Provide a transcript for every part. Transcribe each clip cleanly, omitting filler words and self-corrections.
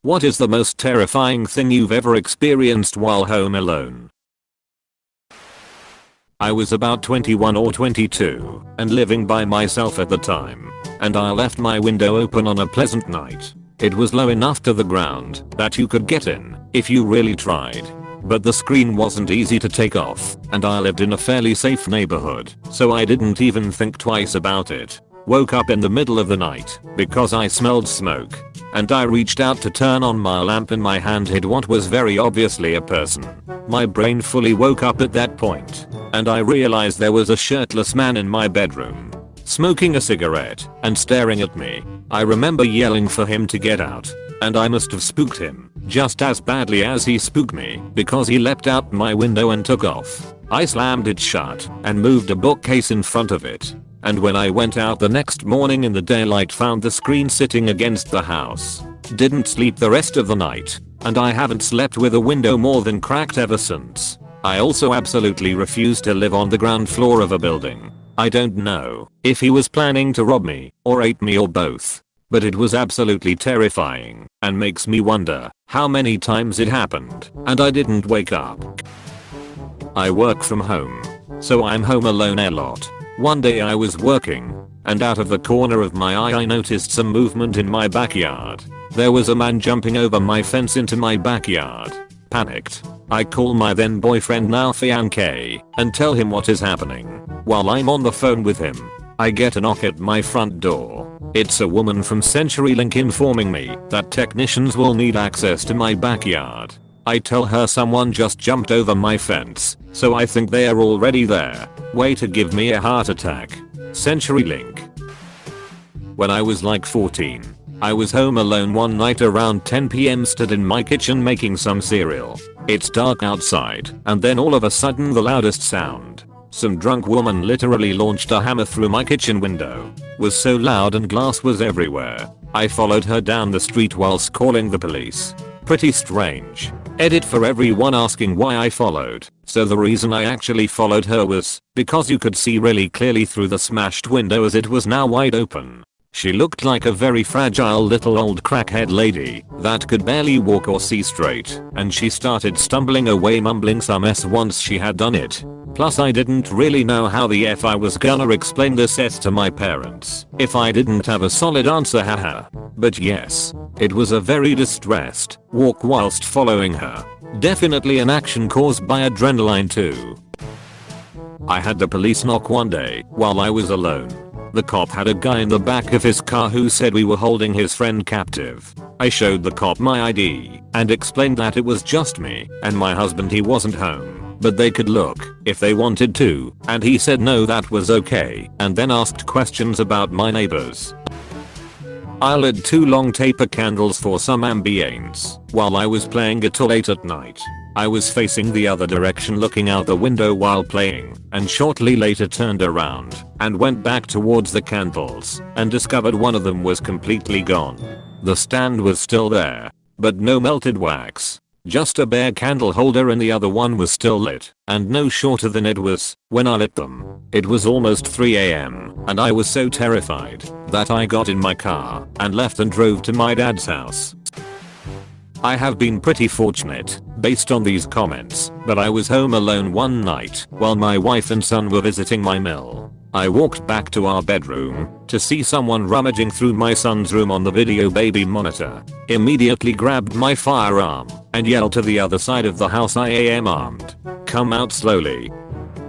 What is the most terrifying thing you've ever experienced while home alone? I was about 21 or 22 and living by myself at the time, and I left my window open on a pleasant night. It was low enough to the ground that you could get in if you really tried, but the screen wasn't easy to take off, and I lived in a fairly safe neighborhood, so I didn't even think twice about it. Woke up in the middle of the night because I smelled smoke, and I reached out to turn on my lamp and my hand hid what was very obviously a person. My brain fully woke up at that point, and I realized there was a shirtless man in my bedroom, smoking a cigarette and staring at me. I remember yelling for him to get out, and I must have spooked him just as badly as he spooked me because he leapt out my window and took off. I slammed it shut and moved a bookcase in front of it. And when I went out the next morning in the daylight, found the screen sitting against the house. Didn't sleep the rest of the night, and I haven't slept with a window more than cracked ever since. I also absolutely refuse to live on the ground floor of a building. I don't know if he was planning to rob me or ate me or both, but it was absolutely terrifying and makes me wonder how many times it happened and I didn't wake up. I work from home, so I'm home alone a lot. One day I was working, and out of the corner of my eye I noticed some movement in my backyard. There was a man jumping over my fence into my backyard. Panicked, I call my then boyfriend, now fiancé, and tell him what is happening. While I'm on the phone with him, I get a knock at my front door. It's a woman from CenturyLink informing me that technicians will need access to my backyard. I tell her someone just jumped over my fence, so I think they are already there. Way to give me a heart attack. CenturyLink. When I was like 14, I was home alone one night around 10 PM, stood in my kitchen making some cereal. It's dark outside, and then all of a sudden the loudest sound. Some drunk woman literally launched a hammer through my kitchen window. Was so loud and glass was everywhere. I followed her down the street whilst calling the police. Pretty strange. Edit for everyone asking why I followed. So the reason I actually followed her was because you could see really clearly through the smashed window as it was now wide open. She looked like a very fragile little old crackhead lady that could barely walk or see straight, and she started stumbling away mumbling some S once she had done it. Plus I didn't really know how the F I was gonna explain this S to my parents if I didn't have a solid answer, haha. But yes, it was a very distressed walk whilst following her. Definitely an action caused by adrenaline too. I had the police knock one day while I was alone. The cop had a guy in the back of his car who said we were holding his friend captive. I showed the cop my ID and explained that it was just me and my husband, he wasn't home, but they could look if they wanted to, and he said no, that was okay, and then asked questions about my neighbors. I lit 2 long taper candles for some ambience while I was playing guitar late at night. I was facing the other direction looking out the window while playing, and shortly later turned around and went back towards the candles and discovered one of them was completely gone. The stand was still there, but no melted wax. Just a bare candle holder, and the other one was still lit and no shorter than it was when I lit them. It was almost 3 AM and I was so terrified that I got in my car and left and drove to my dad's house. I have been pretty fortunate based on these comments, but I was home alone one night while my wife and son were visiting my mill. I walked back to our bedroom to see someone rummaging through my son's room on the video baby monitor. Immediately grabbed my firearm and yelled to the other side of the house, I am armed. Come out slowly.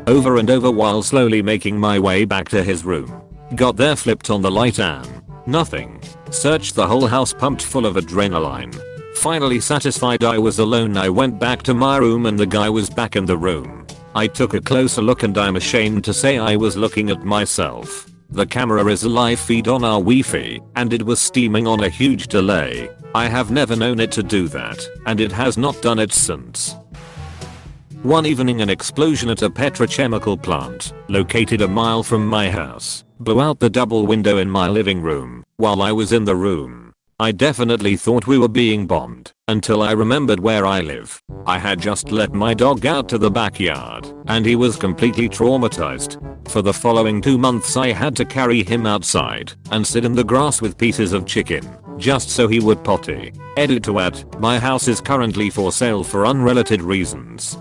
Over and over while slowly making my way back to his room. Got there, flipped on the light and nothing. Searched the whole house, pumped full of adrenaline. Finally satisfied I was alone, I went back to my room and the guy was back in the room. I took a closer look and I'm ashamed to say I was looking at myself. The camera is a live feed on our Wi-Fi and it was steaming on a huge delay. I have never known it to do that, and it has not done it since. One evening, an explosion at a petrochemical plant located a mile from my house blew out the double window in my living room while I was in the room. I definitely thought we were being bombed until I remembered where I live. I had just let my dog out to the backyard and he was completely traumatized. For the following 2 months I had to carry him outside and sit in the grass with pieces of chicken just so he would potty. Edit to add, my house is currently for sale for unrelated reasons.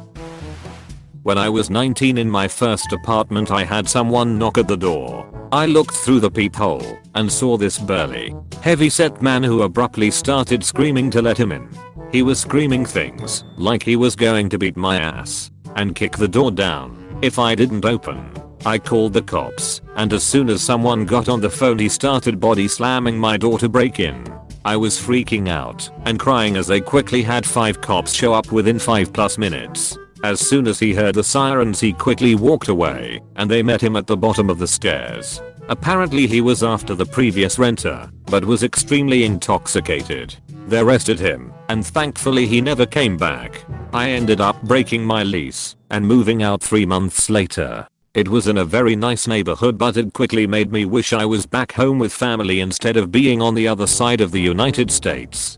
When I was 19 in my first apartment, I had someone knock at the door. I looked through the peephole and saw this burly, heavy-set man who abruptly started screaming to let him in. He was screaming things like he was going to beat my ass and kick the door down if I didn't open. I called the cops, and as soon as someone got on the phone, he started body slamming my door to break in. I was freaking out and crying as they quickly had 5 cops show up within 5+ minutes. As soon as he heard the sirens, he quickly walked away, and they met him at the bottom of the stairs. Apparently he was after the previous renter, but was extremely intoxicated. They arrested him, and thankfully he never came back. I ended up breaking my lease and moving out 3 months later. It was in a very nice neighborhood, but it quickly made me wish I was back home with family instead of being on the other side of the United States.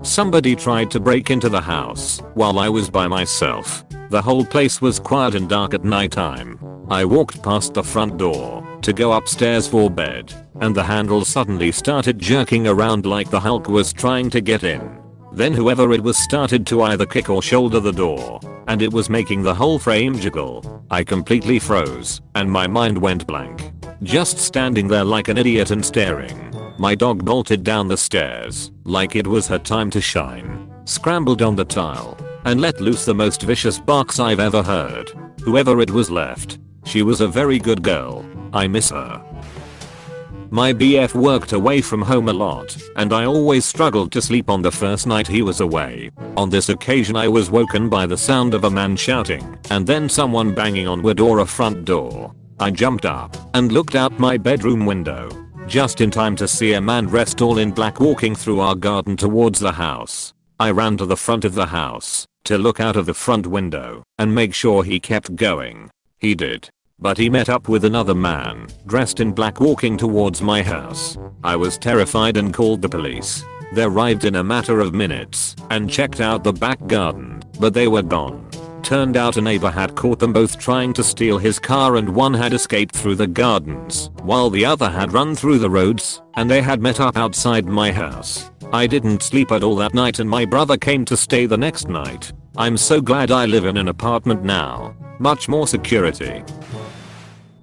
Somebody tried to break into the house while I was by myself. The whole place was quiet and dark at nighttime. I walked past the front door to go upstairs for bed, and the handle suddenly started jerking around like the Hulk was trying to get in. Then whoever it was started to either kick or shoulder the door, and it was making the whole frame jiggle. I completely froze, and my mind went blank. Just standing there like an idiot and staring. My dog bolted down the stairs like it was her time to shine, scrambled on the tile, and let loose the most vicious barks I've ever heard. Whoever it was left, she was a very good girl. I miss her. My BF worked away from home a lot, and I always struggled to sleep on the first night he was away. On this occasion I was woken by the sound of a man shouting, and then someone banging on wood or a front door. I jumped up and looked out my bedroom window, just in time to see a man dressed all in black walking through our garden towards the house. I ran to the front of the house to look out of the front window and make sure he kept going. He did. But he met up with another man dressed in black walking towards my house. I was terrified and called the police. They arrived in a matter of minutes and checked out the back garden, but they were gone. Turned out a neighbor had caught them both trying to steal his car, and one had escaped through the gardens while the other had run through the roads, and they had met up outside my house. I didn't sleep at all that night, and my brother came to stay the next night. I'm so glad I live in an apartment now. Much more security.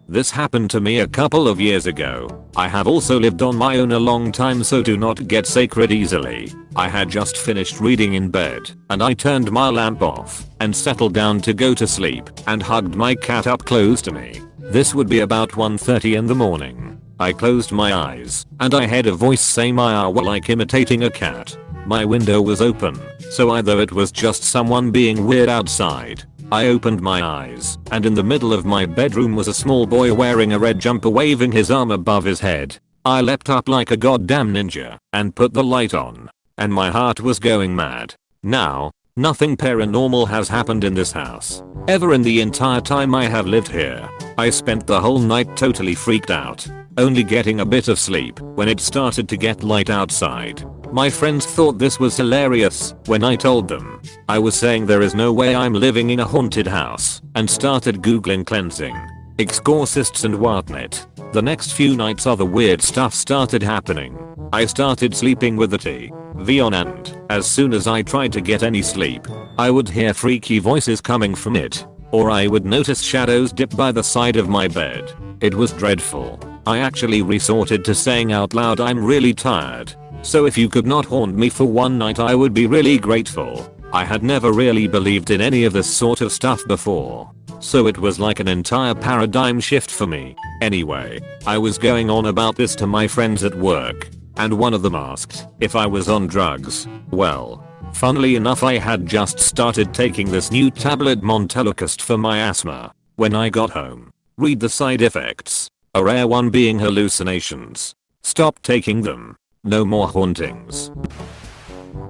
This happened to me a couple of years ago. I have also lived on my own a long time, so do not get sacred easily. I had just finished reading in bed, and I turned my lamp off and settled down to go to sleep and hugged my cat up close to me. This would be about 1:30 in the morning. I closed my eyes and I heard a voice say meow like imitating a cat. My window was open, so either it was just someone being weird outside. I opened my eyes, and in the middle of my bedroom was a small boy wearing a red jumper waving his arm above his head. I leapt up like a goddamn ninja and put the light on, and my heart was going mad. Now, nothing paranormal has happened in this house ever in the entire time I have lived here. I spent the whole night totally freaked out, only getting a bit of sleep when it started to get light outside. My friends thought this was hilarious when I told them. I was saying there is no way I'm living in a haunted house, and started googling cleansing, exorcists and whatnot. The next few nights other weird stuff started happening. I started sleeping with the TV on, and as soon as I tried to get any sleep, I would hear freaky voices coming from it, or I would notice shadows dip by the side of my bed. It was dreadful. I actually resorted to saying out loud, "I'm really tired. So if you could not haunt me for one night, I would be really grateful." I had never really believed in any of this sort of stuff before, so it was like an entire paradigm shift for me. Anyway, I was going on about this to my friends at work, and one of them asked if I was on drugs. Well, funnily enough, I had just started taking this new tablet Montelukast for my asthma. When I got home, read the side effects, a rare one being hallucinations. Stop taking them. No more hauntings.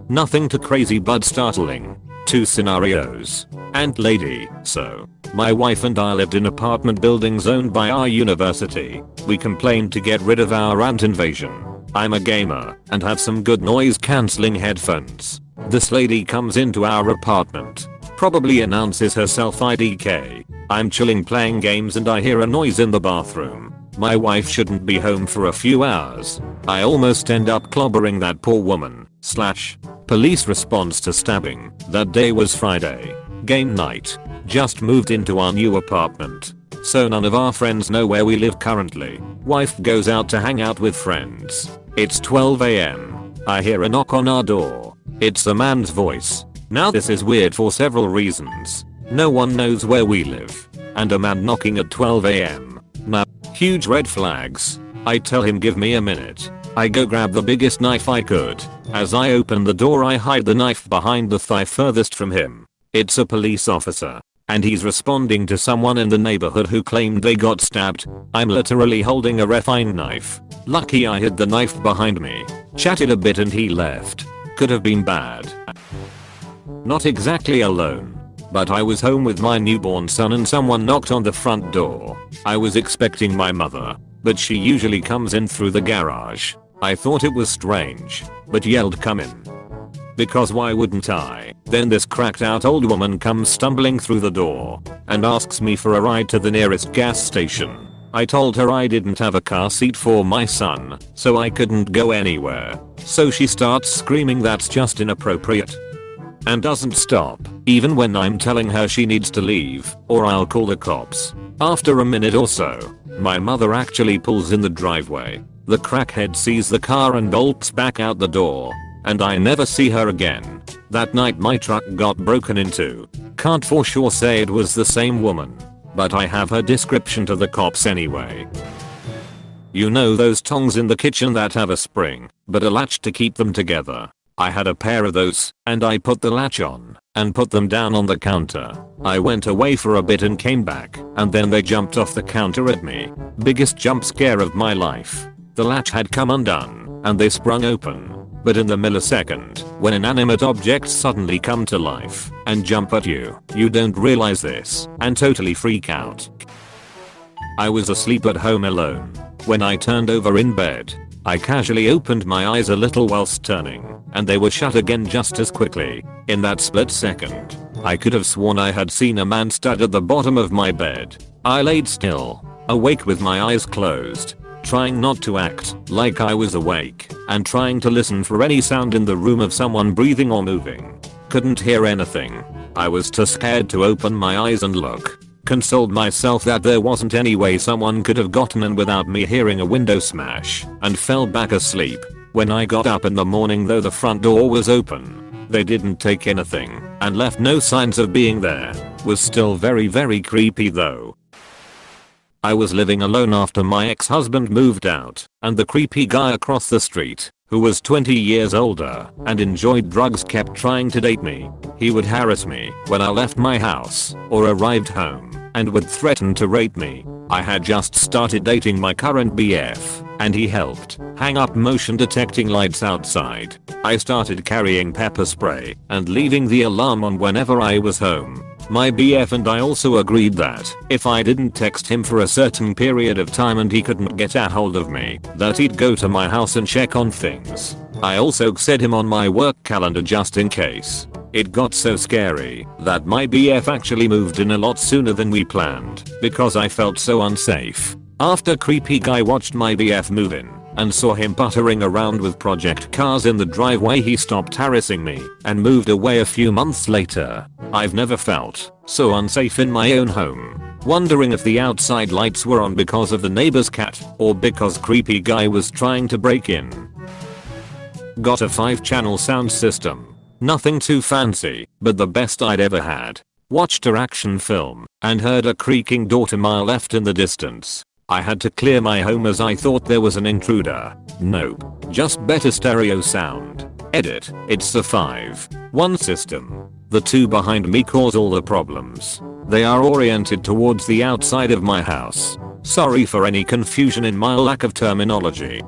Nothing too crazy but startling. 2 scenarios. Ant lady. So, my wife and I lived in apartment buildings owned by our university. We complained to get rid of our ant invasion. I'm a gamer and have some good noise cancelling headphones. This lady comes into our apartment, probably announces herself IDK. I'm chilling playing games and I hear a noise in the bathroom. My wife shouldn't be home for a few hours. I almost end up clobbering that poor woman. / Police response to stabbing. That day was Friday. Game night. Just moved into our new apartment, so none of our friends know where we live currently. Wife goes out to hang out with friends. It's 12 AM. I hear a knock on our door. It's a man's voice. Now this is weird for several reasons. No one knows where we live. And a man knocking at 12 AM. Now, huge red flags. I tell him give me a minute. I go grab the biggest knife I could. As I open the door I hide the knife behind the thigh furthest from him. It's a police officer. And he's responding to someone in the neighborhood who claimed they got stabbed. I'm literally holding a refined knife. Lucky I hid the knife behind me. Chatted a bit and he left. Could have been bad. Not exactly alone. But I was home with my newborn son and someone knocked on the front door. I was expecting my mother, but she usually comes in through the garage. I thought it was strange, but yelled come in. Because why wouldn't I? Then this cracked out old woman comes stumbling through the door and asks me for a ride to the nearest gas station. I told her I didn't have a car seat for my son, so I couldn't go anywhere. So she starts screaming that's just inappropriate. And doesn't stop, even when I'm telling her she needs to leave, or I'll call the cops. After a minute or so, my mother actually pulls in the driveway. The crackhead sees the car and bolts back out the door. And I never see her again. That night my truck got broken into. Can't for sure say it was the same woman, but I have her description to the cops anyway. You know those tongs in the kitchen that have a spring, but a latch to keep them together? I had a pair of those, and I put the latch on, and put them down on the counter. I went away for a bit and came back, and then they jumped off the counter at me. Biggest jump scare of my life. The latch had come undone, and they sprung open. But in the millisecond, when inanimate objects suddenly come to life and jump at you, you don't realize this and totally freak out. I was asleep at home alone. When I turned over in bed, I casually opened my eyes a little whilst turning, and they were shut again just as quickly. In that split second, I could have sworn I had seen a man stand at the bottom of my bed. I laid still, awake with my eyes closed, trying not to act like I was awake, and trying to listen for any sound in the room of someone breathing or moving. Couldn't hear anything. I was too scared to open my eyes and look. Consoled myself that there wasn't any way someone could have gotten in without me hearing a window smash, and fell back asleep. When I got up in the morning though the front door was open, they didn't take anything, and left no signs of being there. Was still very creepy though. I was living alone after my ex-husband moved out, and the creepy guy across the street, who was 20 years older and enjoyed drugs, kept trying to date me. He would harass me when I left my house or arrived home and would threaten to rape me. I had just started dating my current BF, and he helped hang up motion detecting lights outside. I started carrying pepper spray and leaving the alarm on whenever I was home. My BF and I also agreed that if I didn't text him for a certain period of time and he couldn't get a hold of me, that he'd go to my house and check on things. I also set him on my work calendar just in case. It got so scary that my BF actually moved in a lot sooner than we planned because I felt so unsafe. After creepy guy watched my BF move in and saw him puttering around with project cars in the driveway, he stopped harassing me and moved away a few months later. I've never felt so unsafe in my own home, wondering if the outside lights were on because of the neighbor's cat or because creepy guy was trying to break in. Got a 5-channel sound system. Nothing too fancy, but the best I'd ever had. Watched a action film and heard a creaking door to my left in the distance. I had to clear my home as I thought there was an intruder. Nope, just better stereo sound. Edit, it's the 5-1 system. The 2 behind me cause all the problems. They are oriented towards the outside of my house. Sorry for any confusion in my lack of terminology.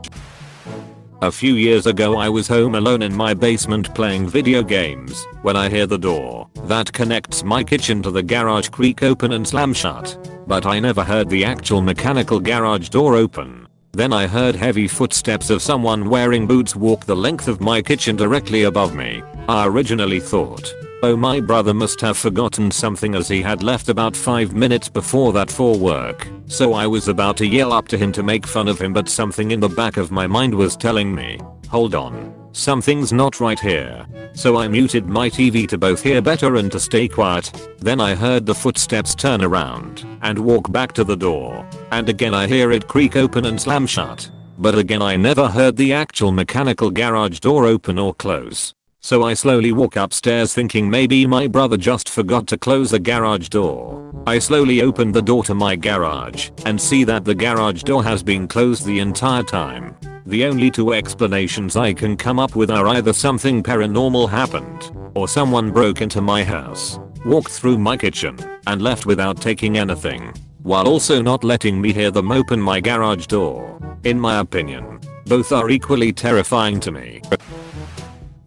A few years ago I was home alone in my basement playing video games when I hear the door that connects my kitchen to the garage creak open and slam shut. But I never heard the actual mechanical garage door open. Then I heard heavy footsteps of someone wearing boots walk the length of my kitchen directly above me. I originally thought, My brother must have forgotten something as he had left about 5 minutes before that for work, so I was about to yell up to him to make fun of him, but something in the back of my mind was telling me, hold on, something's not right here. So I muted my TV to both hear better and to stay quiet. Then I heard the footsteps turn around and walk back to the door, and again I hear it creak open and slam shut. But again I never heard the actual mechanical garage door open or close. So I slowly walk upstairs thinking maybe my brother just forgot to close the garage door. I slowly open the door to my garage and see that the garage door has been closed the entire time. The only two explanations I can come up with are either something paranormal happened or someone broke into my house, walked through my kitchen, and left without taking anything, while also not letting me hear them open my garage door. In my opinion, both are equally terrifying to me.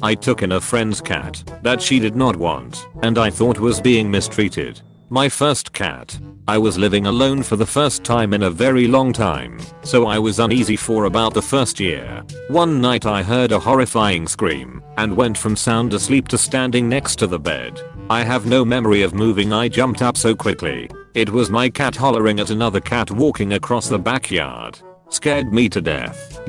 I took in a friend's cat that she did not want and I thought was being mistreated. My first cat. I was living alone for the first time in a very long time, so I was uneasy for about the first year. One night I heard a horrifying scream and went from sound asleep to standing next to the bed. I have no memory of moving. I jumped up so quickly. It was my cat hollering at another cat walking across the backyard. Scared me to death.